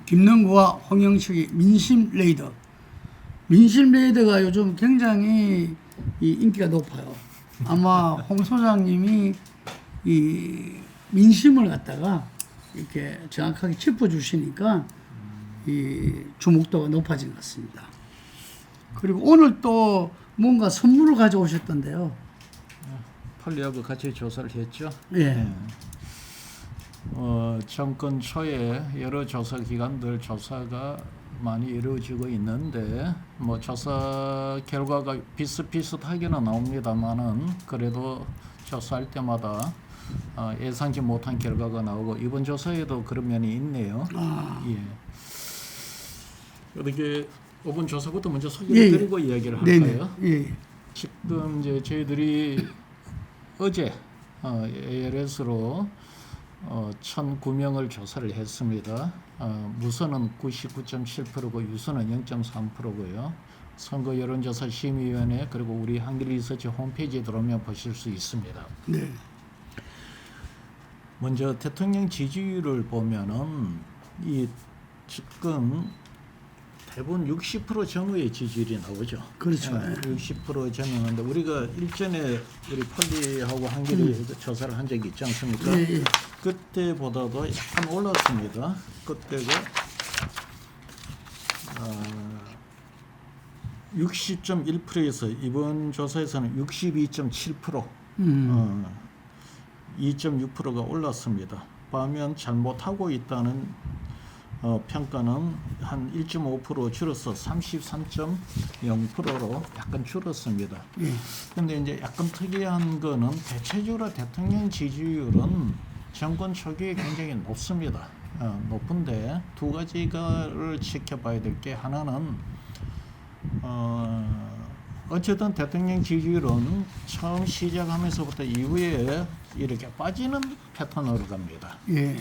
김능구와 홍영식의 민심 레이더. 민심 레이더가 요즘 굉장히 인기가 높아요. 아마 홍 소장님이 이 민심을 갖다가 이렇게 정확하게 짚어주시니까 이 주목도가 높아진 것 같습니다. 그리고 오늘 또 뭔가 선물을 가져오셨던데요. 폴리하고 같이 조사를 했죠. 예. 정권 초에 여러 조사 기관들 조사가 많이 이루어지고 있는데 뭐 조사 결과가 비슷비슷하게는 나옵니다만은 그래도 조사할 때마다 예상치 못한 결과가 나오고 이번 조사에도 그런 면이 있네요. 예. 어떻게 이번 조사부터 먼저 소개를 드리고 이야기를 할까요? 예. 지금 이제 저희들이 어제 ALS로 1,009명을 조사를 했습니다. 무선은 99.7%고 유선은 0.3%고요. 선거 여론조사 심의위원회 그리고 우리 한길리서치 홈페이지에 들어오면 보실 수 있습니다. 네. 먼저 대통령 지지율을 보면은 이 지금 대부분 60% 전후의 지지율이 나오죠. 그렇죠. 60% 전후인데 우리가 일전에 우리 폴리하고 한길이 조사를 한 적이 있지 않습니까? 예. 그때보다도 약간 올랐습니다. 그때가 60.1%에서 이번 조사에서는 62.7%, 2.6%가 올랐습니다. 반면 잘못하고 있다는 평가는 한 1.5% 줄어서 33.0%로 약간 줄었습니다. 그런데 이제 약간 특이한 거는 대체적으로 대통령 지지율은 정권 초기에 굉장히 높습니다. 높은데 두 가지를 지켜봐야 될 게 하나는 어쨌든 대통령 지지율은 처음 시작하면서부터 이후에 이렇게 빠지는 패턴으로 갑니다. 예.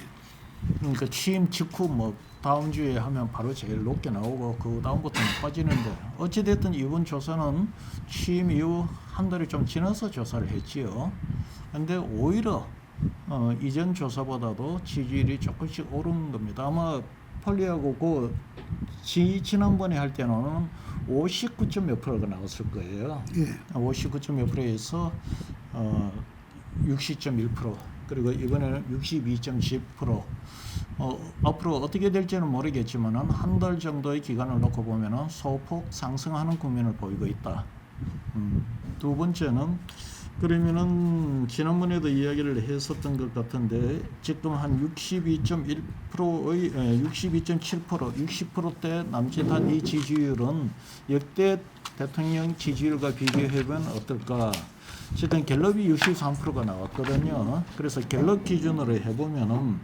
그러니까 취임 직후 뭐 다음 주에 하면 바로 제일 높게 나오고 그 다음부터는 빠지는데 어찌됐든 이번 조사는 취임 이후 한 달이 좀 지나서 조사를 했지요. 근데 오히려 이전 조사보다도 지지율이 조금씩 오른 겁니다. 아마 폴리하고 그 지난번에 할 때는 59점 몇 프로가 나왔을 거예요. 59점 몇 프로에서 60.1%. 그리고 이번에는 62.10%. 앞으로 어떻게 될지는 모르겠지만 한 달 정도의 기간을 놓고 보면 소폭 상승하는 국면을 보이고 있다. 두 번째는 그러면은 지난번에도 이야기를 했었던 것 같은데 지금 한 62.1%의 62.7% 60%대 남짓한 이 지지율은 역대 대통령 지지율과 비교해보면 어떨까? 지금 갤럽이 63%가 나왔거든요. 그래서 갤럽 기준으로 해보면은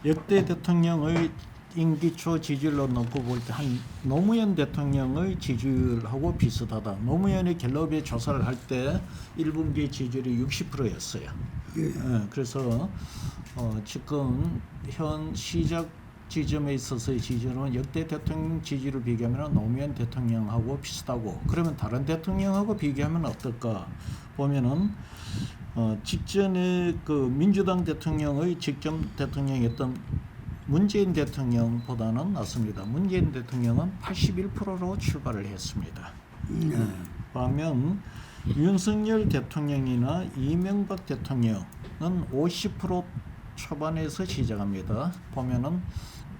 역대 대통령의 임기 초 지지율로 놓고 볼 때 한 노무현 대통령의 지지율하고 비슷하다. 노무현이 갤럽에 조사를 할 때 1분기 지지율이 60%였어요. 그래서 지금 현 시작 지점에 있어서의 지지율은 역대 대통령 지지율을 비교하면 노무현 대통령하고 비슷하고 그러면 다른 대통령하고 비교하면 어떨까 보면은 직전에 그 민주당 대통령의 직전 대통령이었던 문재인 대통령보다는 낫습니다. 문재인 대통령은 81%로 출발을 했습니다. 반면 윤석열 대통령이나 이명박 대통령은 50% 초반에서 시작합니다. 보면은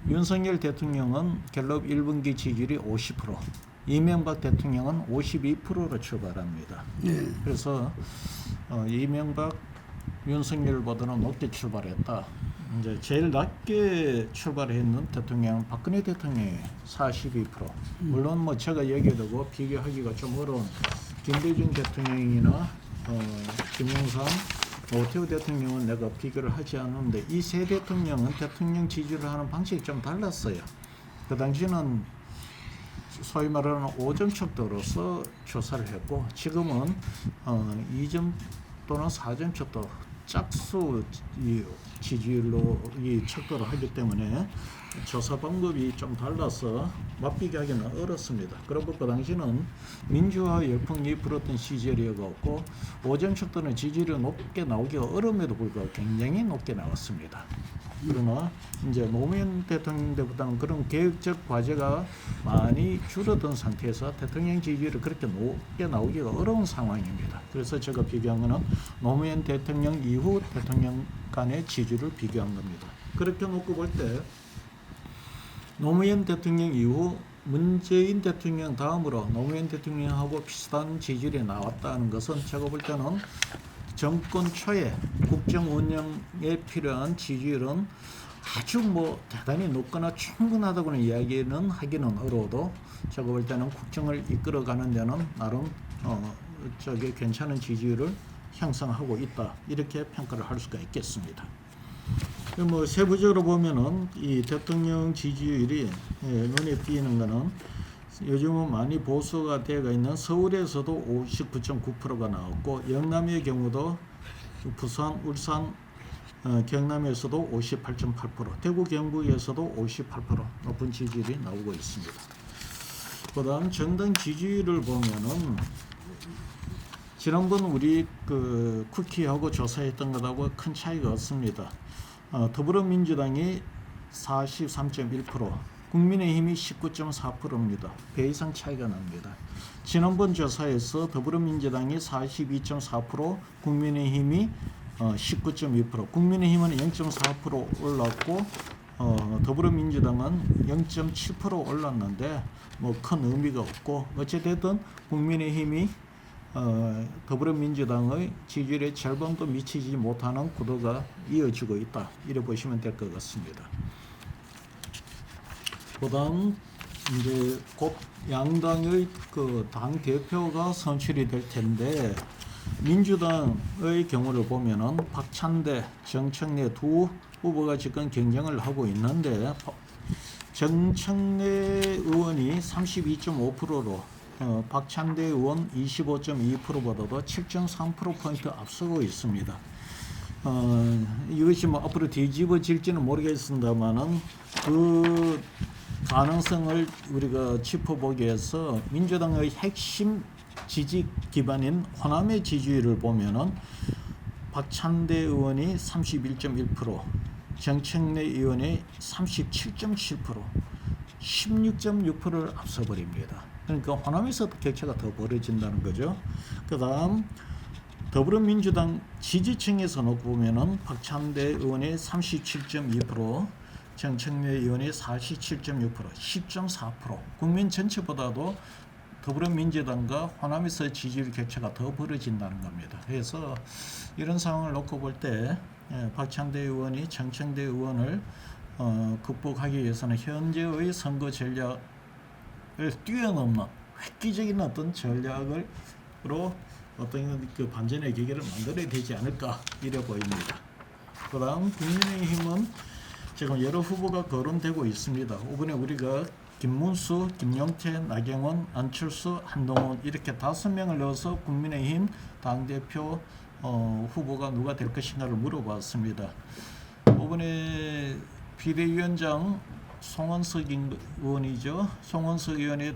윤석열 대통령은 갤럽 1분기 지지율이 50%, 이명박 대통령은 52%로 출발합니다. 그래서 이명박, 윤석열보다는 높게 출발했다. 이제 제일 낮게 출발했는 대통령은 박근혜 대통령이 42%. 물론 뭐 제가 얘기해 두고 비교하기가 좀 어려운 김대중 대통령이나 김영삼, 오태우 대통령은 내가 비교를 하지 않는데 이 세 대통령은 대통령 지지를 하는 방식이 좀 달랐어요. 그 당시는 소위 말하는 5점 척도로서 조사를 했고 지금은 2점 또는 4점 척도 짝수 이 지지율로 이 척도를 하기 때문에 조사 방법이 좀 달라서 맞비교하기는 어렵습니다. 그리고 그 당시는 민주화 열풍이 불었던 시절이었고 오전 척도는 지지율이 높게 나오기가 어려움에도 불구하고 굉장히 높게 나왔습니다. 그러나 이제 노무현 대통령 때보다는 그런 개혁적 과제가 많이 줄어든 상태에서 대통령 지지율이 그렇게 높게 나오기가 어려운 상황입니다. 그래서 제가 비교한 것은 노무현 대통령 이후 대통령 간의 지지율을 비교한 겁니다. 그렇게 놓고 볼 때 노무현 대통령 이후 문재인 대통령 다음으로 노무현 대통령하고 비슷한 지지율이 나왔다는 것은 제가 볼 때는 정권 초에 국정 운영에 필요한 지지율은 아주 뭐 대단히 높거나 충분하다고는 이야기는 하기는 어려워도 제가 볼 때는 국정을 이끌어가는 데는 나름 저게 괜찮은 지지율을 형성하고 있다, 이렇게 평가를 할 수가 있겠습니다. 뭐 세부적으로 보면은 이 대통령 지지율이 눈에 띄는 거는 요즘은 많이 보수가 되어 있는 서울에서도 59.9%가 나왔고 영남의 경우도 부산, 울산, 경남에서도 58.8%, 대구, 경북에서도 58% 높은 지지율이 나오고 있습니다. 그다음 정당 지지율을 보면은 지난번 우리 그 쿠키하고 조사했던 것하고 큰 차이가 없습니다. 더불어민주당이 43.1%, 국민의힘이 19.4%입니다. 배 이상 차이가 납니다. 지난번 조사에서 더불어민주당이 42.4%, 국민의힘이 19.2%, 국민의힘은 0.4% 올랐고 더불어민주당은 0.7% 올랐는데 뭐 큰 의미가 없고 어찌됐든 국민의힘이 더불어민주당의 지지율의 절반도 미치지 못하는 구도가 이어지고 있다, 이래 보시면 될 것 같습니다. 그다음 이제 곧 양당의 그 당 대표가 선출이 될 텐데 민주당의 경우를 보면은 박찬대, 정청래 두 후보가 지금 경쟁을 하고 있는데 정청래 의원이 32.5%로 박찬대 의원 25.2%보다도 7.3%포인트 앞서고 있습니다. 이것이 뭐 앞으로 뒤집어질지는 모르겠습니다만은 그 가능성을 우리가 짚어보기 위해서 민주당의 핵심 지지 기반인 호남의 지지율을 보면은 박찬대 의원이 31.1%, 정청래 의원이 37.7%, 16.6%를 앞서버립니다. 그러니까 호남에서 격차가 더 벌어진다는 거죠. 그 다음 더불어민주당 지지층에서 놓고 보면은 박찬대 의원이 37.2%, 정청래 의원이 47.6%, 10.4%, 국민 전체보다도 더불어민주당과 호남에서 지지율 격차가 더 벌어진다는 겁니다. 그래서 이런 상황을 놓고 볼 때 박찬대 의원이 정청래 의원을 극복하기 위해서는 현재의 선거 전략을 뛰어넘는 획기적인 어떤 전략으로 어떤 그 반전의 계기를 만들어야 되지 않을까, 이래 보입니다. 그다음 국민의힘은 지금 여러 후보가 거론되고 있습니다. 이번에 우리가 김문수, 김용태, 나경원, 안철수, 한동훈 이렇게 5명을 넣어서 국민의힘 당대표 후보가 누가 될 것인가를 물어봤습니다. 이번에 비대위원장 송원석 의원이죠. 송원석 의원이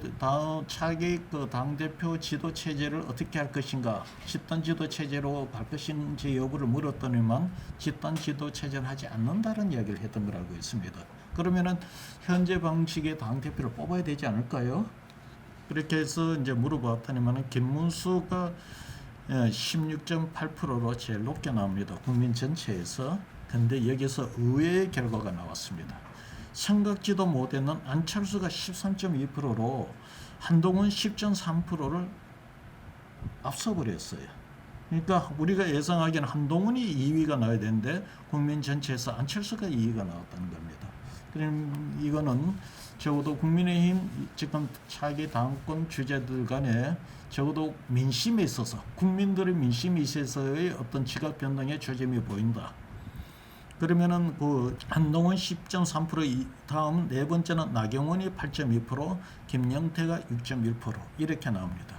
차기 그 당대표 지도 체제를 어떻게 할 것인가, 집단 지도 체제로 갈 것인지 여부를 물었더니만 집단 지도 체제를 하지 않는다는 이야기를 했던 걸 알고 있습니다. 그러면은 현재 방식의 당대표를 뽑아야 되지 않을까요? 그렇게 해서 이제 물어봤더니만 김문수가 16.8%로 제일 높게 나옵니다. 국민 전체에서. 근데 여기서 의외의 결과가 나왔습니다. 생각지도 못했는 안철수가 13.2%로 한동훈 10.3%를 앞서버렸어요. 그러니까 우리가 예상하기에는 한동훈이 2위가 나와야 되는데 국민 전체에서 안철수가 2위가 나왔다는 겁니다. 그럼 이거는 적어도 국민의힘 지금 차기 당권 주자들 간에 적어도 민심에 있어서 국민들의 민심에 있어서의 어떤 지각 변동의 조짐이 보인다. 그러면은 그 한동훈 10.3%, 다음 네 번째는 나경원이 8.2%, 김영태가 6.1% 이렇게 나옵니다.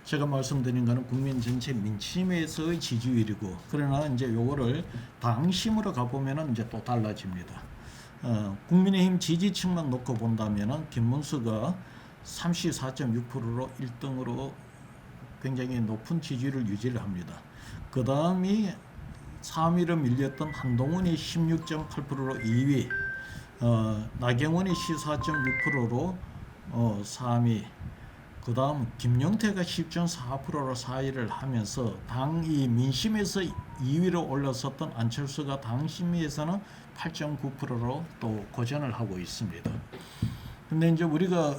제가 말씀드린 거는 국민 전체 민심에서의 지지율이고, 그러나 이제 요거를 당심으로 가보면은 이제 또 달라집니다. 국민의힘 지지층만 놓고 본다면은 김문수가 34.6%로 1등으로 굉장히 높은 지지율을 유지를 합니다. 그 다음이 3위로 밀렸던 한동훈이 16.8%로 2위, 나경원이 14.6%로 3위, 그 다음 김용태가 10.4%로 4위를 하면서 당이 민심에서 2위로 올라섰던 안철수가 당심에서는 8.9%로 또 고전을 하고 있습니다. 근데 이제 우리가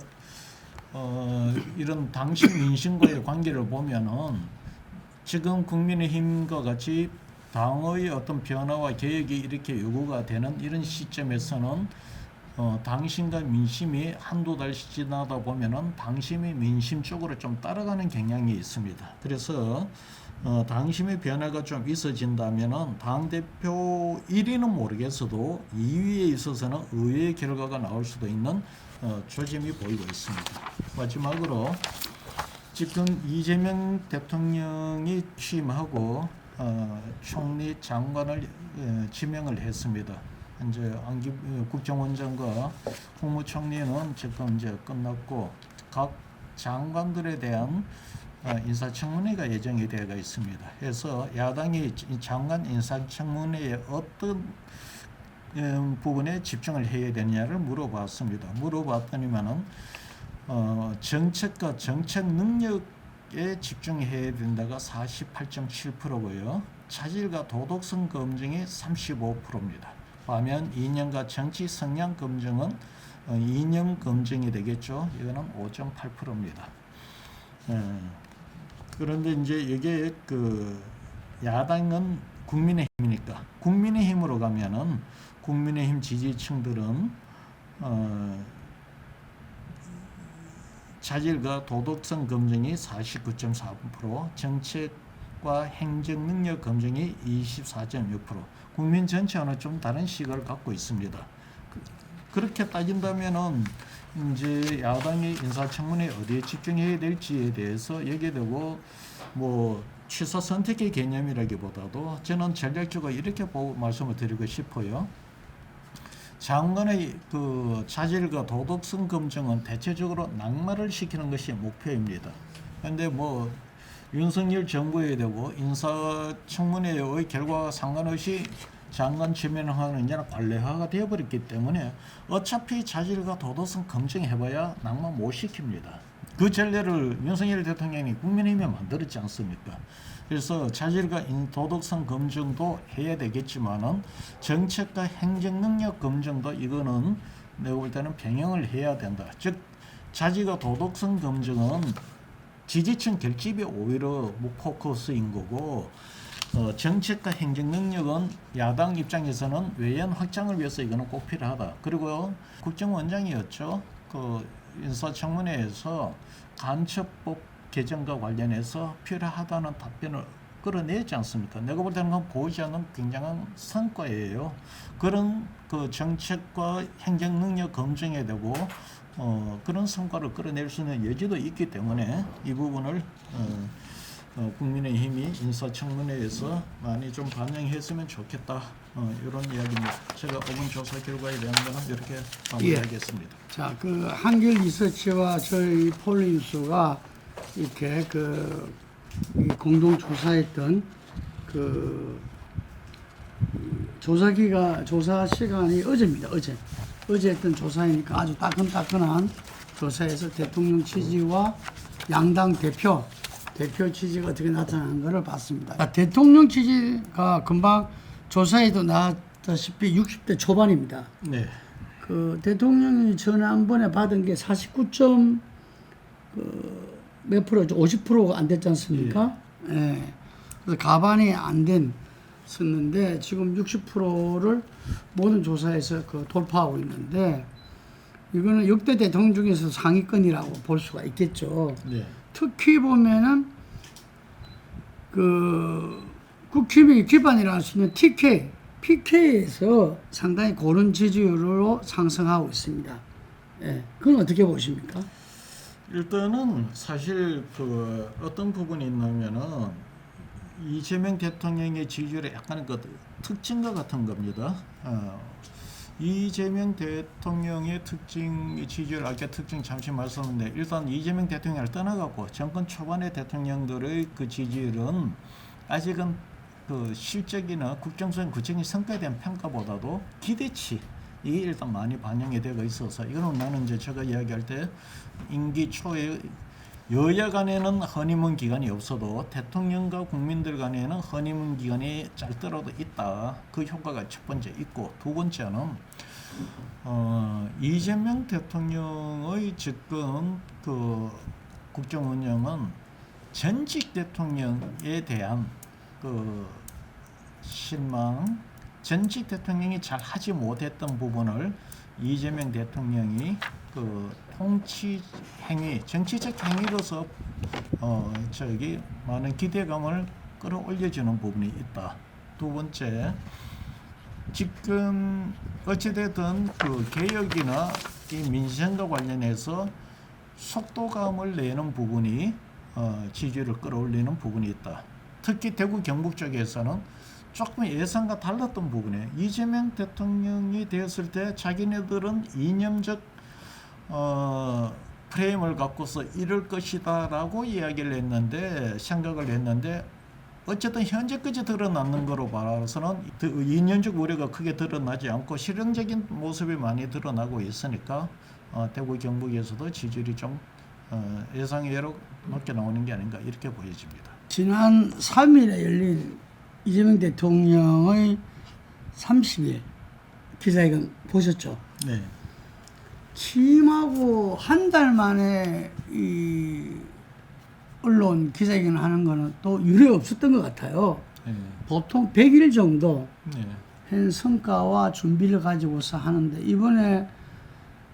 이런 당심 민심과의 관계를 보면은 지금 국민의힘과 같이 당의 어떤 변화와 개혁이 이렇게 요구가 되는 이런 시점에서는 당심과 민심이 한두 달씩 지나다 보면은 당심이 민심 쪽으로 좀 따라가는 경향이 있습니다. 그래서 당심의 변화가 좀 있어진다면은 당대표 1위는 모르겠어도 2위에 있어서는 의외의 결과가 나올 수도 있는 조짐이 보이고 있습니다. 마지막으로 지금 이재명 대통령이 취임하고 총리 장관을 지명을 했습니다. 이제 안기 국정원장과 국무총리는 지금 이제 끝났고 각 장관들에 대한 인사청문회가 예정이 되어 있습니다. 그래서 야당이 장관 인사청문회에 어떤 부분에 집중을 해야 되느냐를 물어봤습니다. 물어봤더니만은 정책과 정책 능력에 집중해야 된다가 48.7%고요. 차질과 도덕성 검증이 35%입니다. 반면 이념과 정치 성향 검증은 이념 검증이 되겠죠. 이거는 5.8%입니다. 그런데 이제 이게 그 야당은 국민의힘이니까 국민의힘으로 가면은 국민의힘 지지층들은 차질과 도덕성 검증이 49.4%, 정책과 행정 능력 검증이 24.6%. 국민 전체와는 좀 다른 시각을 갖고 있습니다. 그렇게 따진다면은 이제 야당이 인사청문회 어디에 집중해야 될지에 대해서 얘기되고 뭐 취사 선택의 개념이라기보다도 저는 전략적으로 이렇게 말씀을 드리고 싶어요. 장관의 그 차질과 도덕성 검증은 대체적으로 낙마를 시키는 것이 목표입니다. 그런데 뭐 윤석열 정부에 되고 인사청문회의 결과와 상관없이 장관 지명하는 이제는 관례화가 되어버렸기 때문에 어차피 차질과 도덕성 검증해봐야 낙마 못 시킵니다. 그 전례를 윤석열 대통령이 국민의힘에 만들었지 않습니까? 그래서 차질과 도덕성 검증도 해야 되겠지만은 정책과 행정 능력 검증도 이거는 내가 볼 때는 병행을 해야 된다. 즉 차질과 도덕성 검증은 지지층 결집이 오히려 포커스인 거고 정책과 행정 능력은 야당 입장에서는 외연 확장을 위해서 이거는 꼭 필요하다. 그리고 국정원장이었죠. 그 인사청문회에서 간첩법 개정과 관련해서 필요하다는 답변을 끌어내지 않습니까? 내가 볼 때는 보이지 않는 굉장한 성과예요. 그런 그 정책과 행정 능력 검증에 되고 그런 성과를 끌어낼 수 있는 여지도 있기 때문에 이 부분을 국민의힘이 인사청문회에서 많이 좀 반영했으면 좋겠다. 이런 이야기입니다. 제가 5분 조사 결과에 대한 거는 이렇게 마무리하겠습니다. 자, 그 한길 리서치와 저희 폴리뉴스가 이렇게 공동 조사했던 그 조사 시간이 어제입니다. 어제 했던 조사이니까 아주 따끈따끈한 조사에서 대통령 취지와 양당 대표 취지가 어떻게 나타나는 것을 봤습니다. 대통령 취지가 금방 조사에도 나왔다시피 60대 초반입니다. 네. 그 대통령이 지난번에 받은 게 49몇 프로죠. 50%가 안 됐지 않습니까? 예. 그래서 가반이 안 됐었는데 지금 60%를 모든 조사에서 돌파하고 있는데 이거는 역대 대통령 중에서 상위권이라고 볼 수가 있겠죠. 네. 특히 보면은 국힘이 기반이라 할 수 있는 PK에서 상당히 고른 지지율로 상승하고 있습니다. 예, 그건 어떻게 보십니까? 일단은 사실 그 어떤 부분이 있냐면은 이재명 대통령의 지지율의 약간의 그 특징과 같은 겁니다. 이재명 대통령의 특징, 지지율 아까 특징 잠시 말씀했는데 일단 이재명 대통령을 떠나갖고 정권 초반의 대통령들의 그 지지율은 아직은 그 실적이나 국정수행 구체적인 성과에 대한 평가보다도 기대치 이게 일단 많이 반영이 되고 있어서 이거는 나는 이제 제가 이야기할 때 임기 초에 여야 간에는 허니문 기간이 없어도 대통령과 국민들 간에는 허니문 기간이 짧더라도 있다. 그 효과가 첫 번째 있고 두 번째는 이재명 대통령의 지금 그 국정 운영은 전직 대통령에 대한 그 실망, 전직 대통령이 잘 하지 못했던 부분을 이재명 대통령이 그 통치 행위, 정치적 행위로서 많은 기대감을 끌어올려주는 부분이 있다. 두 번째, 지금 어찌됐든 그 개혁이나 이 민생과 관련해서 속도감을 내는 부분이 지지율을 끌어올리는 부분이 있다. 특히 대구 경북 쪽에서는 조금 예상과 달랐던 부분에 이재명 대통령이 되었을 때 자기네들은 이념적 프레임을 갖고서 이럴 것이다라고 이야기를 했는데 생각을 했는데 어쨌든 현재까지 드러나는 거로 봐서는 이념적 우려가 크게 드러나지 않고 실용적인 모습이 많이 드러나고 있으니까 대구 경북에서도 지지율이 좀 예상외로 높게 나오는 게 아닌가 이렇게 보여집니다. 지난 3일에 열린 이재명 대통령의 30일 기자회견 보셨죠? 네. 취임하고 한 달 만에 이 언론 기자회견 하는 거는 또 유례 없었던 것 같아요. 네. 보통 100일 정도 네. 한 성과와 준비를 가지고서 하는데 이번에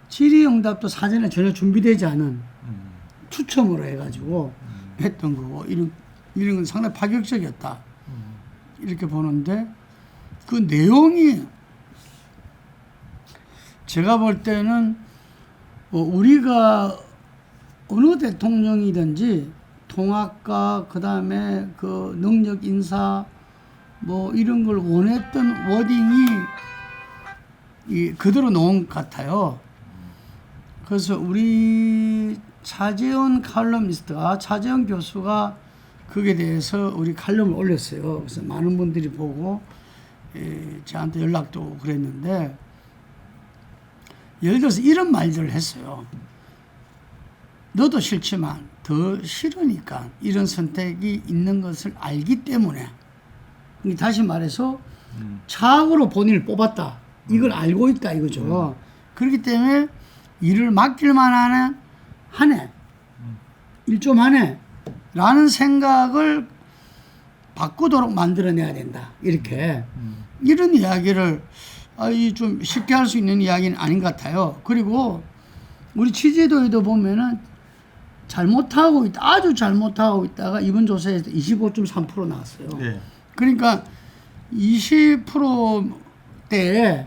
질의응답도 사전에 전혀 준비되지 않은 추첨으로 해가지고 했던 거고 이런 건 상당히 파격적이었다. 이렇게 보는데 그 내용이 제가 볼 때는 우리가 어느 대통령이든지 통합과 그다음에 그 능력 인사 뭐 이런 걸 원했던 워딩이 그대로 나온 것 같아요. 그래서 우리 차재현 칼럼니스트가 차재현 교수가 거기에 대해서 우리 칼럼을 올렸어요. 그래서 많은 분들이 보고 저한테 연락도 오고 그랬는데 예를 들어서 이런 말들을 했어요. 너도 싫지만 더 싫으니까 이런 선택이 있는 것을 알기 때문에 다시 말해서 차악으로 본인을 뽑았다. 이걸 알고 있다 이거죠. 그렇기 때문에 일을 맡길만 하네. 일 좀 하네. 라는 생각을 바꾸도록 만들어내야 된다. 이렇게. 이런 이야기를 좀 쉽게 할 수 있는 이야기는 아닌 것 같아요. 그리고 우리 취재도에도 보면은 잘못하고 있다. 아주 잘못하고 있다가 이번 조사에서 25.3% 나왔어요. 네. 그러니까 20%대에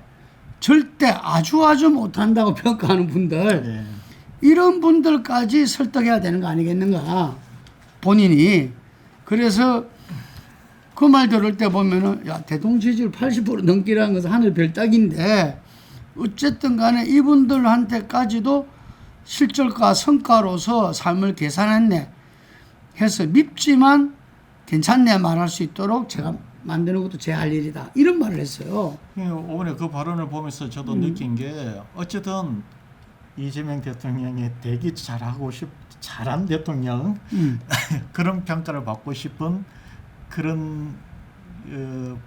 절대 아주 못한다고 평가하는 분들 네. 이런 분들까지 설득해야 되는 거 아니겠는가 본인이. 그래서 그 말 들을 때 보면은 야 대통령 지지율 80% 넘기라는 것은 하늘 별 따기인데 어쨌든 간에 이분들한테까지도 실적과 성과로서 삶을 계산했네 해서 밉지만 괜찮네 말할 수 있도록 제가 만드는 것도 제 할 일이다 이런 말을 했어요. 이번에 그 발언을 보면서 저도 느낀 게 어쨌든 이재명 대통령이 되게 잘한 대통령 그런 평가를 받고 싶은 그런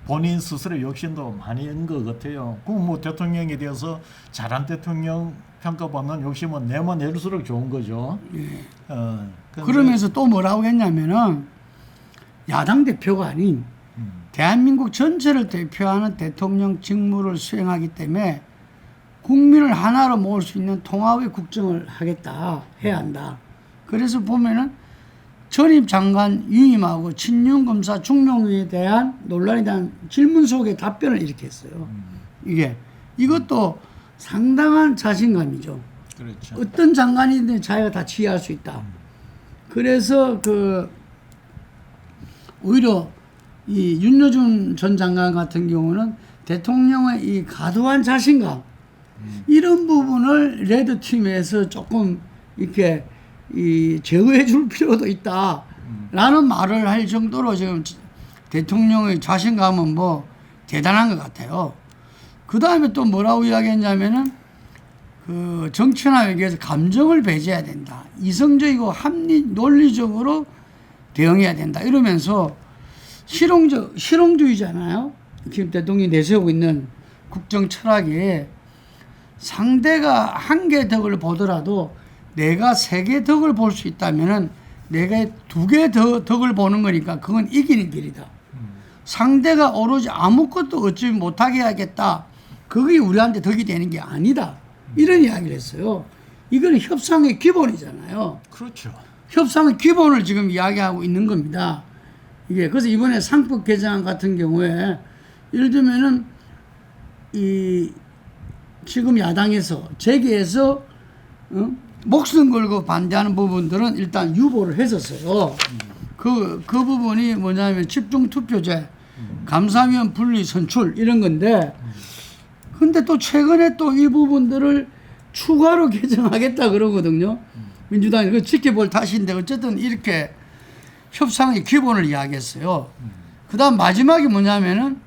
본인 스스로의 욕심도 많이 있는 것 같아요. 그럼 뭐 대통령에 대해서 잘한 대통령 평가받는 욕심은 내면 내릴수록 좋은 거죠. 예. 그러면서 또 뭐라고 했냐면은 야당 대표가 아닌 대한민국 전체를 대표하는 대통령 직무를 수행하기 때문에 국민을 하나로 모을 수 있는 통합의 국정을 해야 한다. 그래서 보면은 전임 장관 유임하고 친윤 검사 중용에 대한 논란에 대한 질문 속에 답변을 이렇게 했어요. 이것도 상당한 자신감이죠. 그렇죠. 어떤 장관이든 자기가 다 지휘할 수 있다. 그래서 오히려 이 윤여준 전 장관 같은 경우는 대통령의 이 과도한 자신감 이런 부분을 레드 팀에서 조금 이렇게 제어해 줄 필요도 있다라는 말을 할 정도로 지금 대통령의 자신감은 뭐 대단한 것 같아요. 그 다음에 또 뭐라고 이야기했냐면은 그 정치나 외교에서 감정을 배제해야 된다. 이성적이고 논리적으로 대응해야 된다. 이러면서 실용주의잖아요. 지금 대통령이 내세우고 있는 국정 철학이 상대가 한 개 덕을 보더라도 내가 세 개 덕을 볼 수 있다면은 내가 두 개 덕을 보는 거니까 그건 이기는 길이다. 상대가 오로지 아무것도 얻지 못하게 하겠다. 그게 우리한테 덕이 되는 게 아니다. 이런 이야기를 했어요. 이건 협상의 기본이잖아요. 그렇죠. 협상의 기본을 지금 이야기하고 있는 겁니다. 이게 그래서 이번에 상법 개정 같은 경우에 예를 들면은 지금 야당에서 재계에서 목숨 걸고 반대하는 부분들은 일단 유보를 했었어요. 그 부분이 뭐냐면 집중투표제, 감사위원 분리 선출 이런 건데 근데 또 최근에 또 이 부분들을 추가로 개정하겠다 그러거든요. 민주당이 그 지켜볼 탓인데 어쨌든 이렇게 협상의 기본을 이야기했어요. 그 다음 마지막이 뭐냐면은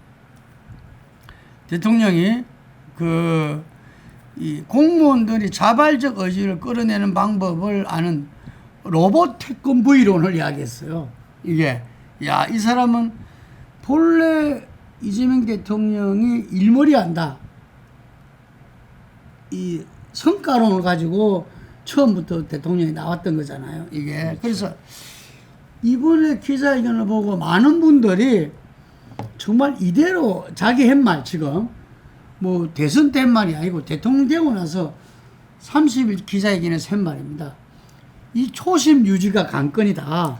대통령이 이 공무원들이 자발적 의지를 끌어내는 방법을 아는 로봇 태권브이론을 이야기했어요. 이게 이 사람은 본래 이재명 대통령이 일머리 한다. 이 성과론을 가지고 처음부터 대통령이 나왔던 거잖아요. 이게 그래서 이번에 기자회견을 보고 많은 분들이 정말 이대로 자기 햇말 지금 뭐 대선 때 말이 아니고 대통령 되고 나서 30일 기자회견에서 한 말입니다. 이 초심 유지가 관건이다.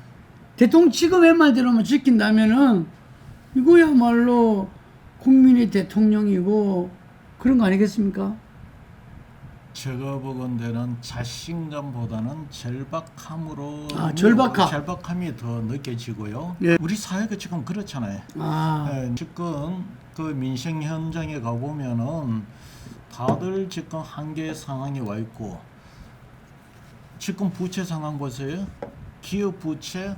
대통령 지금 햇말대로만 지킨다면은 이거야말로 국민의 대통령이고 그런 거 아니겠습니까? 제가 보건대는 자신감보다는 절박함으로 절박함이 더 느껴지고요. 예. 우리 사회가 지금 그렇잖아요. 지금 그 민생 현장에 가보면은 다들 지금 한계 상황에 와 있고 지금 부채 상황 보세요. 기업 부채,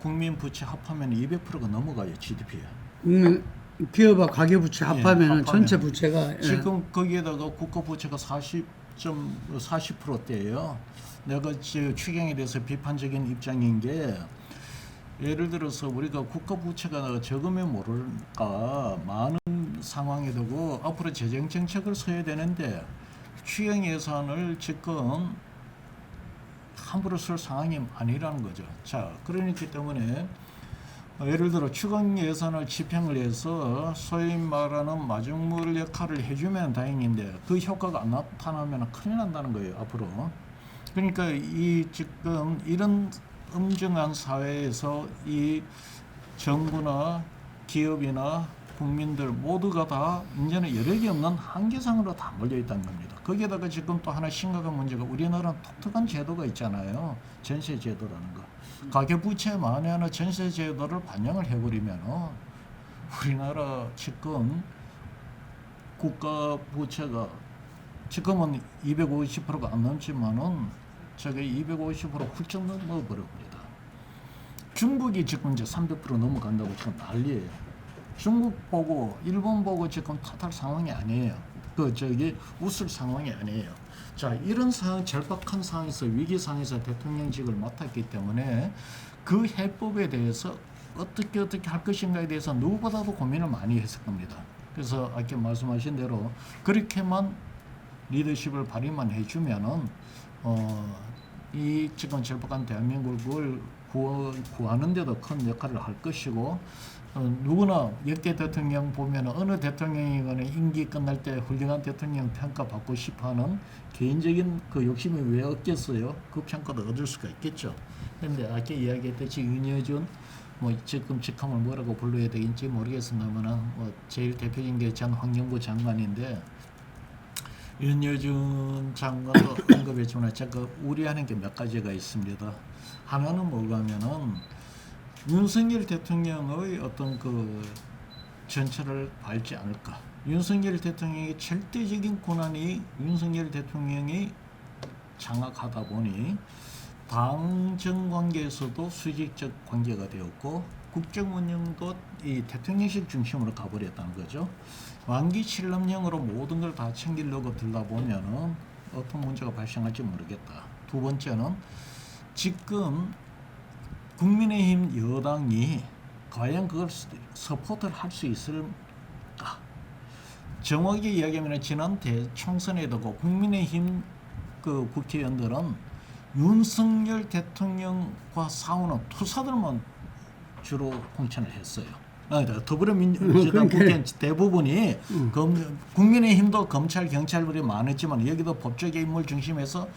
국민 부채 합하면 200%가 넘어가요. GDP에. 기업과 가계부채 합하면 전체 부채가 지금 거기에다가 국가 부채가 40%대예요. 내가 추경에 대해서 비판적인 입장인 게 예를 들어서 우리가 국가 부채가 적으면 모를까 많은 상황이 되고 앞으로 재정 정책을 써야 되는데 추경 예산을 지금 함부로 쓸 상황이 아니라는 거죠. 자, 그러기 때문에 예를 들어 추경 예산을 집행을 해서 소위 말하는 마중물 역할을 해주면 다행인데 그 효과가 안 나타나면 큰일 난다는 거예요 앞으로. 그러니까 이 지금 이런 엄중한 사회에서 이 정부나 기업이나 국민들 모두가 다 이제는 여력이 없는 한계상으로 다 몰려 있다는 겁니다. 거기에다가 지금 또 하나 심각한 문제가 우리나라는 독특한 제도가 있잖아요. 전세 제도라는 거. 가계부채 만에 하나 전세 제도를 반영을 해버리면 우리나라 지금 국가 부채가 지금은 250%가 안 넘지만은 저게 250% 훌쩍 넘어버립니다. 중국이 지금 이제 300% 넘어간다고 지금 난리예요. 중국 보고 일본 보고 지금 탓할 상황이 아니에요. 웃을 상황이 아니에요. 자, 이런 상황, 절박한 상황에서 위기 상황에서 대통령직을 맡았기 때문에 그 해법에 대해서 어떻게 할 것인가에 대해서 누구보다도 고민을 많이 했을 겁니다. 그래서 아까 말씀하신 대로 그렇게만 리더십을 발휘만 해주면은 이 지금 절박한 대한민국을 구하는 데도 큰 역할을 할 것이고 누구나 역대 대통령 보면 어느 대통령이거나 임기 끝날 때 훌륭한 대통령 평가받고 싶어하는 개인적인 그 욕심이 왜 없겠어요? 그 평가도 얻을 수가 있겠죠. 그런데 아까 이야기했듯이 윤여준 뭐 지금 직함을 뭐라고 불러야 되겠지 모르겠습니다만 제일 대표적인 게 전 환경부 장관인데 윤여준 장관도 언급했지만 제가 우려하는 게 몇 가지가 있습니다. 하나는 뭐가 하면은 윤석열 대통령의 어떤 그 전철을 밟지 않을까. 윤석열 대통령의 절대적인 권한이 윤석열 대통령이 장악하다 보니 당정 관계에서도 수직적 관계가 되었고 국정 운영도 이 대통령실 중심으로 가버렸다는 거죠. 만기 칠남형으로 모든 걸 다 챙기려고 들다 보면은 어떤 문제가 발생할지 모르겠다. 두 번째는 지금 국민의힘 여당이 과연 그걸 서포트를 할 수 있을까? 정확히 이야기하면 지난 대총선에도 국민의힘 그 국회의원들은 윤석열 대통령과 싸우는 투사들만 주로 공천을 했어요. 더불어민주당 국회의원 대부분이 국민의힘도 검찰, 경찰들이 많았지만 여기도 법조계 인물 중심에서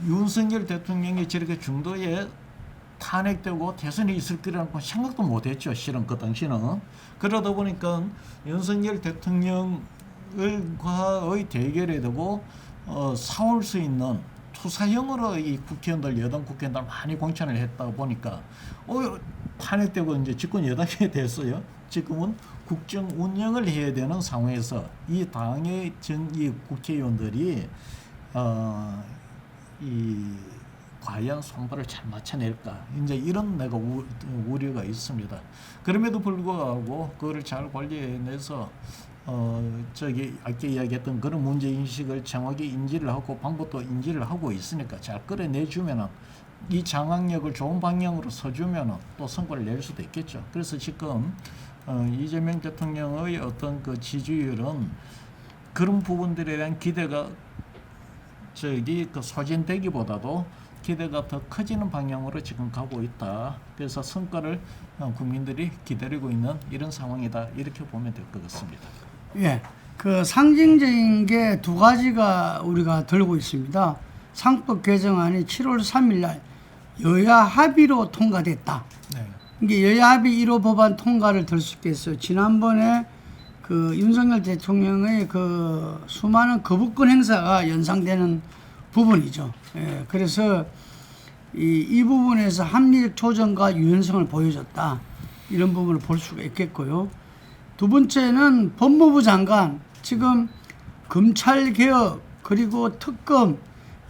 윤석열 대통령이 저렇게 중도에 탄핵되고 대선이 있을 거라는 건 생각도 못했죠. 실은 그 당시는. 그러다 보니까 윤석열 대통령과의 대결에 되고 싸울 수 있는 투사형으로 이 국회의원들, 여당 국회의원들 많이 공천을 했다 보니까 탄핵되고 이제 집권 여당이 됐어요. 지금은 국정 운영을 해야 되는 상황에서 이 당의 이 국회의원들이 과연 손발을 잘 맞춰낼까? 이제 이런 내가 우려가 있습니다. 그럼에도 불구하고 그거를 잘 관리해내서 아까 이야기했던 그런 문제 인식을 정확히 인지를 하고 방법도 인지를 하고 있으니까 잘 끌어내주면은 이 장악력을 좋은 방향으로 서주면은 또 성과를 낼 수도 있겠죠. 그래서 지금 이재명 대통령의 어떤 그 지지율은 그런 부분들에 대한 기대가 소진되기보다도 기대가 더 커지는 방향으로 지금 가고 있다. 그래서 성과를 국민들이 기다리고 있는 이런 상황이다. 이렇게 보면 될 것 같습니다. 예, 그 상징적인 게 두 가지가 우리가 들고 있습니다. 상법 개정안이 7월 3일 날 여야 합의로 통과됐다. 네. 이게 여야 합의 1호 법안 통과를 들 수 있겠어요. 지난번에 그 윤석열 대통령의 그 수많은 거부권 행사가 연상되는 부분이죠. 예, 그래서 이 부분에서 합리적 조정과 유연성을 보여줬다. 이런 부분을 볼 수가 있겠고요. 두 번째는 법무부 장관, 지금 검찰개혁 그리고 특검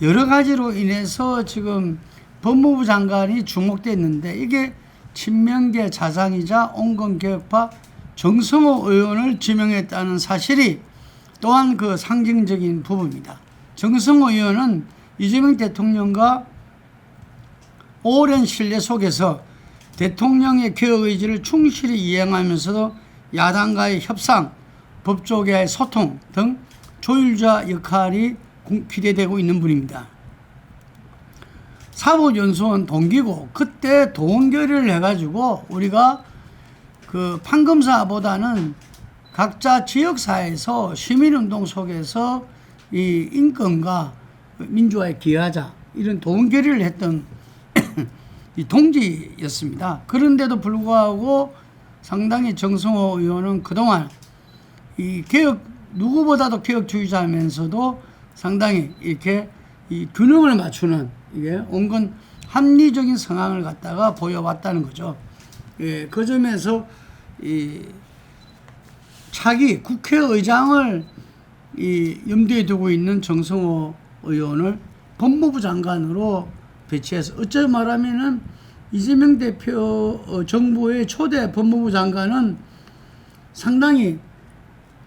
여러 가지로 인해서 지금 법무부 장관이 주목됐는데 이게 친명계 자장이자 온건개혁파 정성호 의원을 지명했다는 사실이 또한 그 상징적인 부분입니다. 정성호 의원은 이재명 대통령과 오랜 신뢰 속에서 대통령의 개혁 의지를 충실히 이행하면서도 야당과의 협상, 법조계와의 소통 등 조율자 역할이 기대되고 있는 분입니다. 사법연수원 동기고 그때 동결의를 해가지고 우리가 그 판검사보다는 각자 지역사회에서 시민운동 속에서 이 인권과 민주화에 기여하자 이런 동결의를 했던 이 동지였습니다. 그런데도 불구하고 상당히 정성호 의원은 그동안 이 개혁 누구보다도 개혁주의자면서도 상당히 이렇게 이 균형을 맞추는 이게 온건 합리적인 상황을 갖다가 보여왔다는 거죠. 예, 그 점에서 이 차기 국회의장을 이 염두에 두고 있는 정성호 의원을 법무부 장관으로 배치해서 어째 말하면은 이재명 대표 정부의 초대 법무부 장관은 상당히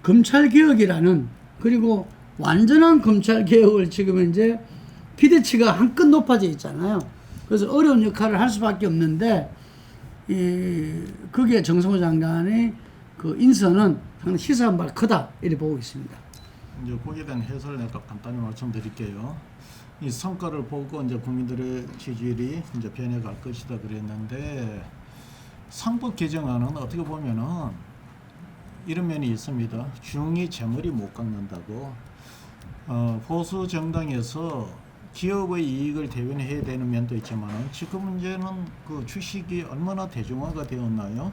검찰개혁이라는 그리고 완전한 검찰개혁을 지금 현재 기대치가 한껏 높아져 있잖아요. 그래서 어려운 역할을 할 수밖에 없는데 그게 정성호 장관의 그 인선은 상당히 시사한 바가 크다 이렇게 보고 있습니다. 이제 거기에 대한 해설을 내가 간단히 말씀드릴게요. 이 성과를 보고 이제 국민들의 지지율이 이제 변해갈 것이다 그랬는데 상법 개정안은 어떻게 보면은 이런 면이 있습니다. 중이 재물이 못 깎는다고 보수 정당에서 기업의 이익을 대변해야 되는 면도 있지만 지금 문제는 그 주식이 얼마나 대중화가 되었나요?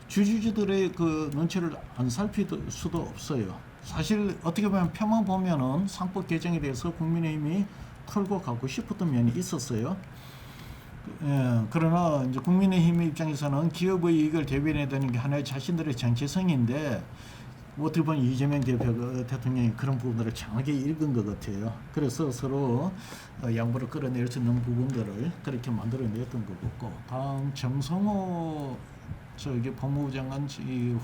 주주들의 그 눈치를 안 살필 수도 없어요. 사실 어떻게 보면 표만 보면은 상법 개정에 대해서 국민의힘이 털고 가고 싶었던 면이 있었어요. 그러나 이제 국민의힘 입장에서는 기업의 이익을 대변해야 되는 게 하나의 자신들의 정체성인데 어떻게 보면 이재명 대통령이 그런 부분들을 정확하게 읽은 것 같아요. 그래서 서로 양보를 끌어낼 수 있는 부분들을 그렇게 만들어냈던 것 같고, 다음 정성호 법무부 장관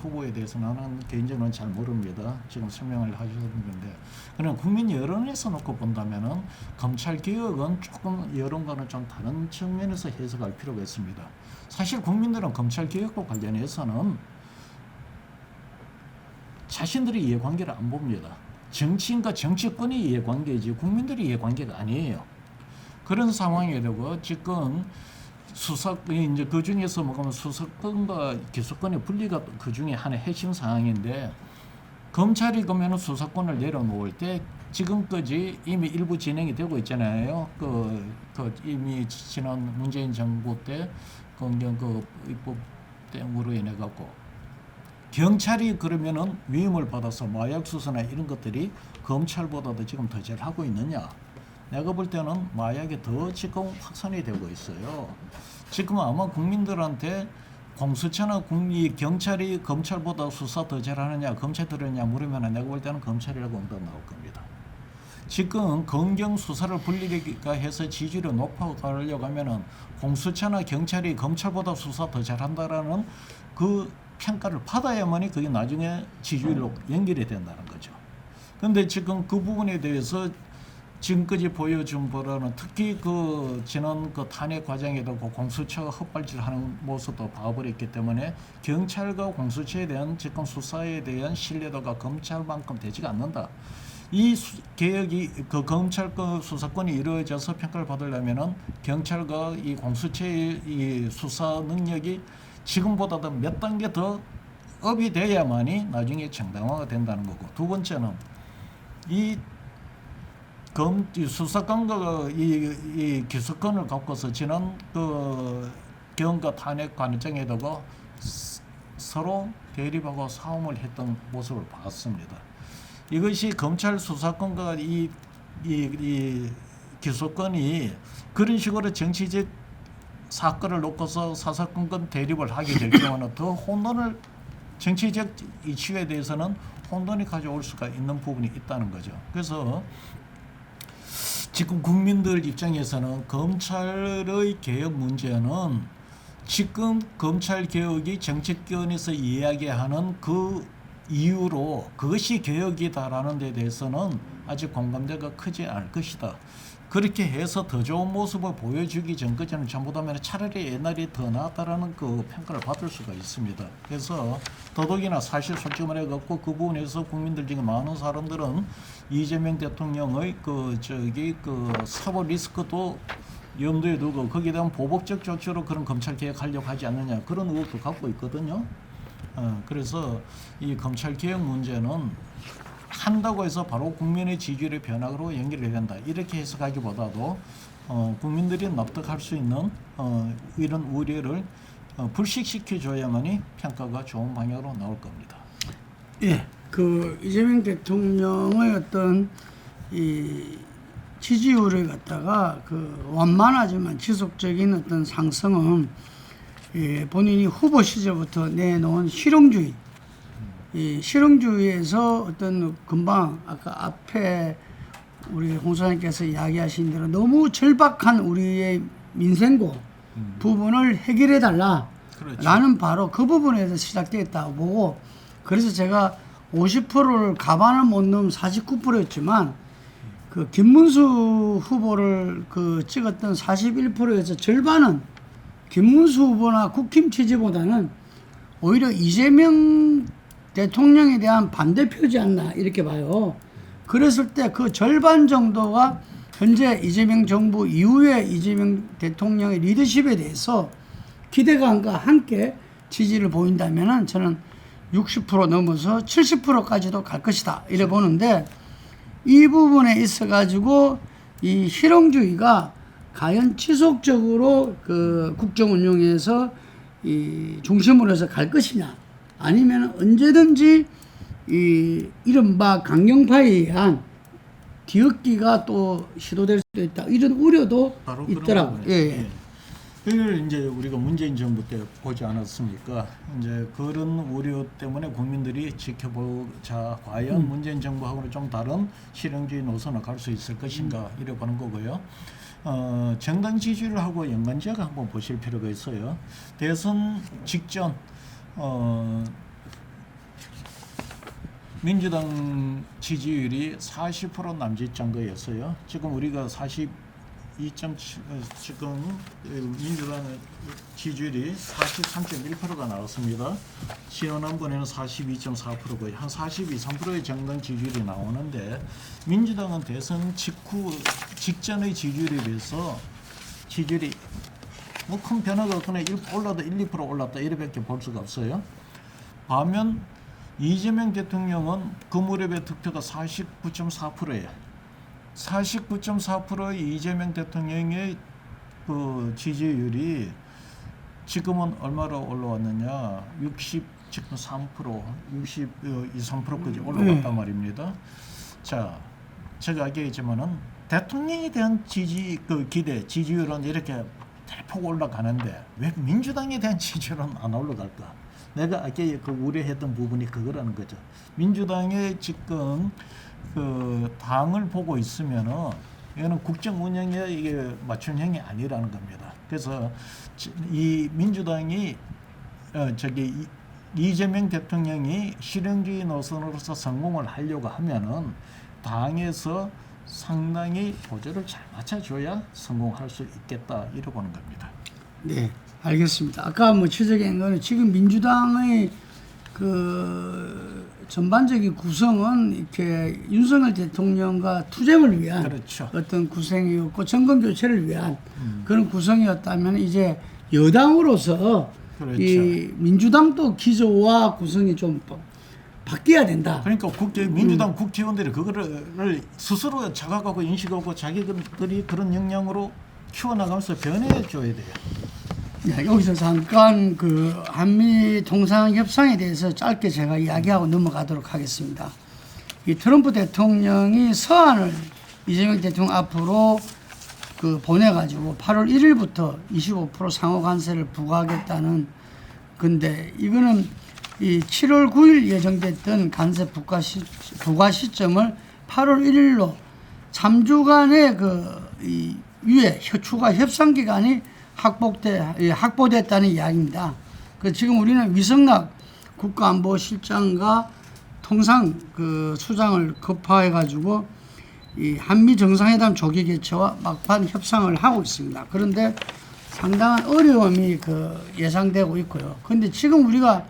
후보에 대해서는 나는 개인적으로는 잘 모릅니다. 지금 설명을 하셨는데, 그러나 국민 여론에서 놓고 본다면은 검찰 개혁은 조금 여론과는 좀 다른 측면에서 해석할 필요가 있습니다. 사실 국민들은 검찰 개혁과 관련해서는 자신들의 이해관계를 안 봅니다. 정치인과 정치권의 이해관계지 국민들의 이해관계가 아니에요. 그런 상황이 되고 지금 수사권이 이제 그 중에서 뭐가 수사권과 기소권의 분리가 그 중에 하나의 핵심 사항인데, 검찰이 그러면 수사권을 내려놓을 때 지금까지 이미 일부 진행이 되고 있잖아요. 이미 지난 문재인 정부 때 검경 입법 때문으로 인해 갖고 경찰이 그러면은 위임을 받아서 마약 수사나 이런 것들이 검찰보다도 지금 더 잘 하고 있느냐? 내가 볼 때는 마약이 더 지금 확산이 되고 있어요. 지금 아마 국민들한테 공수처나 경찰이 검찰보다 수사 더 잘하느냐, 검찰 들었냐 물으면 내가 볼 때는 검찰이라고 응답 나올 겁니다. 지금 검경 수사를 분리가 해서 지지율이 높아가려고 하면은 공수처나 경찰이 검찰보다 수사 더 잘한다라는 그 평가를 받아야만이 그게 나중에 지지율로 연결이 된다는 거죠. 그런데 지금 그 부분에 대해서 지금까지 보여준 바로는 특히 지난 탄핵 과정에도 공수처가 헛발질하는 모습도 봐버렸기 때문에 경찰과 공수처에 대한 지금 수사에 대한 신뢰도가 검찰만큼 되지가 않는다. 이 개혁이 검찰 수사권이 이루어져서 평가를 받으려면은 경찰과 이 공수처의 이 수사 능력이 지금보다도 몇 단계 더 업이 돼야만이 나중에 정당화가 된다는 거고, 두 번째는 이 수사권과 이 기소권을 갖고서 지난 경과 탄핵 과정에다가 서로 대립하고 싸움을 했던 모습을 봤습니다. 이것이 검찰 수사권과 이 기소권이 그런 식으로 정치적 사건을 놓고서 사사건건 대립을 하게 될 경우는 더 혼돈을, 정치적 이슈에 대해서는 혼돈이 가져올 수가 있는 부분이 있다는 거죠. 그래서 지금 국민들 입장에서는 검찰의 개혁 문제는 지금 검찰 개혁이 정치권에서 이야기하는 그 이유로 그것이 개혁이다라는 데 대해서는 아직 공감대가 크지 않을 것이다. 그렇게 해서 더 좋은 모습을 보여주기 전까지는 전부 다 차라리 옛날이 더 나았다라는 그 평가를 받을 수가 있습니다. 그래서 더더욱이나 사실 솔직히 말해갖고 그 부분에서 국민들 중에 많은 사람들은 이재명 대통령의 사법 리스크도 염두에 두고 거기에 대한 보복적 조치로 그런 검찰 개혁하려고 하지 않느냐, 그런 의혹도 갖고 있거든요. 그래서 이 검찰 개혁 문제는 한다고 해서 바로 국민의 지지율의 변화로 연결이 된다, 이렇게 해석하기보다도 국민들이 납득할 수 있는 이런 우려를 불식시켜줘야만이 평가가 좋은 방향으로 나올 겁니다. 예, 이재명 대통령의 어떤 이 지지율을 갖다가 완만하지만 지속적인 어떤 상승은 본인이 후보 시절부터 내놓은 실용주의, 이 실용주의에서 어떤 금방 아까 앞에 우리 홍 소장님께서 이야기하신 대로 너무 절박한 우리의 민생고 부분을 해결해 달라. 그렇죠. 라는 바로 그 부분에서 시작되었다고 보고, 그래서 제가 50%를 가반을 못 넘은 49%였지만 김문수 후보를 찍었던 41%에서 절반은 김문수 후보나 국힘 지지보다는 오히려 이재명 대통령에 대한 반대 표지 않나 이렇게 봐요. 그랬을 때 그 절반 정도가 현재 이재명 정부 이후에 이재명 대통령의 리더십에 대해서 기대감과 함께 지지를 보인다면은 저는 60% 넘어서 70%까지도 갈 것이다 이래 보는데, 이 부분에 있어 가지고 이 실용주의가 과연 지속적으로 국정 운영에서 이 중심으로 해서 갈 것이냐, 아니면 언제든지 이 이른바 강경파에 의한 뒤엎기가 또 시도될 수도 있다. 이런 우려도 바로 있더라고요. 그런 예. 그걸 이제 우리가 문재인 정부 때 보지 않았습니까? 이제 그런 우려 때문에 국민들이 지켜보자 과연 문재인 정부하고는 좀 다른 실용주의 노선을 갈 수 있을 것인가 이래 보는 거고요. 정당 지지율하고 연관지어가 한번 보실 필요가 있어요. 대선 직전 민주당 지지율이 40% 남짓 정도였어요. 지금 우리가 42.7 지금 민주당 지지율이 43.1%가 나왔습니다. 지난번에는 42.4%고요. 한 42, 3%의 정당 지지율이 나오는데 민주당은 대선 직전의 지지율에 비해서 지지율이 뭐 큰 변화가 없거나 올라도 1, 2% 올랐다 이렇게밖에 볼 수가 없어요. 반면 이재명 대통령은 그 무렵의 득표가 49.4%예요. 49.4%의 이재명 대통령의 그 지지율이 지금은 얼마로 올라왔느냐? 63%, 63%까지 올라왔단 말입니다. 자, 제가 얘기했지만은 대통령에 대한 지지율은 이렇게 대폭 올라가는데 왜 민주당에 대한 지지율은 안 올라갈까? 내가 아까 그 우려했던 부분이 그거라는 거죠. 민주당의 지금 그 당을 보고 있으면은 이거는 국정 운영에 이게 맞춤형이 아니라는 겁니다. 그래서 이 민주당이 이재명 대통령이 실용주의 노선으로서 성공을 하려고 하면은 당에서 상당히 보조를 잘 맞춰줘야 성공할 수 있겠다 이렇게 보는 겁니다. 네, 알겠습니다. 아까 뭐 지적한 거는 지금 민주당의 그 전반적인 구성은 이렇게 윤석열 대통령과 투쟁을 위한 그렇죠. 어떤 구성이었고 정권 교체를 위한 그런 구성이었다면 이제 여당으로서 그렇죠. 이 민주당도 기조와 구성이 좀 바뀌어야 된다. 그러니까 민주당 국회의원들이 그거를 스스로 자각하고 인식하고 자기들이 그런 역량으로 키워나가면서 변해줘야 돼요. 네, 여기서 잠깐 그 한미 정상협상에 대해서 짧게 제가 이야기하고 넘어가도록 하겠습니다. 이 트럼프 대통령이 서한을 이재명 대통령 앞으로 그 보내가지고 8월 1일부터 25% 상호 관세를 부과하겠다는 건데 이거는 이 7월 9일 예정됐던 관세 부과 시점을 8월 1일로 3주간의 이 유예 추가 협상 기간이 확보됐다는 이야기입니다. 지금 우리는 위성락 국가안보실장과 통상 그 수장을 급파해가지고 이 한미 정상회담 조기 개최와 막판 협상을 하고 있습니다. 그런데 상당한 어려움이 예상되고 있고요. 그런데 지금 우리가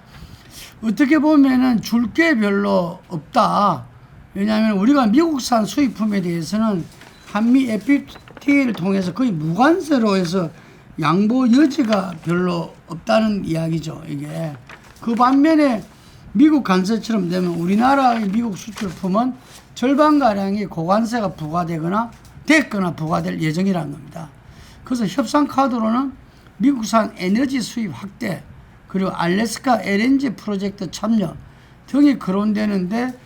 어떻게 보면은 줄 게 별로 없다. 왜냐하면 우리가 미국산 수입품에 대해서는 한미 FTA를 통해서 거의 무관세로 해서 양보 여지가 별로 없다는 이야기죠. 이게 그 반면에 미국 관세처럼 되면 우리나라의 미국 수출품은 절반가량이 고관세가 부과되거나 부과될 예정이라는 겁니다. 그래서 협상 카드로는 미국산 에너지 수입 확대 그리고 알래스카 LNG 프로젝트 참여 등이 거론되는데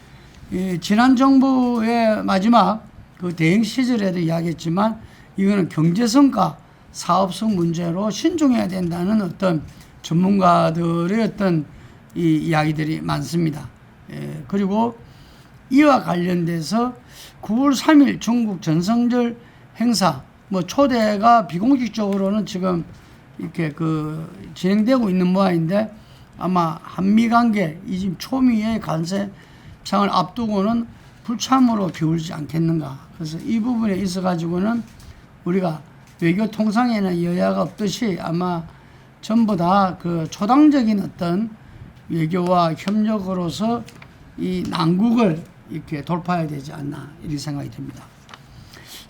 지난 정부의 마지막 그 대행 시절에도 이야기했지만 이거는 경제성과 사업성 문제로 신중해야 된다는 어떤 전문가들의 어떤 이 이야기들이 많습니다. 그리고 이와 관련돼서 9월 3일 중국 전성절 행사 뭐 초대가 비공식적으로는 지금 이렇게 진행되고 있는 모양인데 아마 한미 관계 이 지금 초미의 관세창을 앞두고는 불참으로 기울지 않겠는가. 그래서 이 부분에 있어 가지고는 우리가 외교 통상에는 여야가 없듯이 아마 전부 다 초당적인 어떤 외교와 협력으로서 이 난국을 이렇게 돌파해야 되지 않나 이렇게 생각이 듭니다.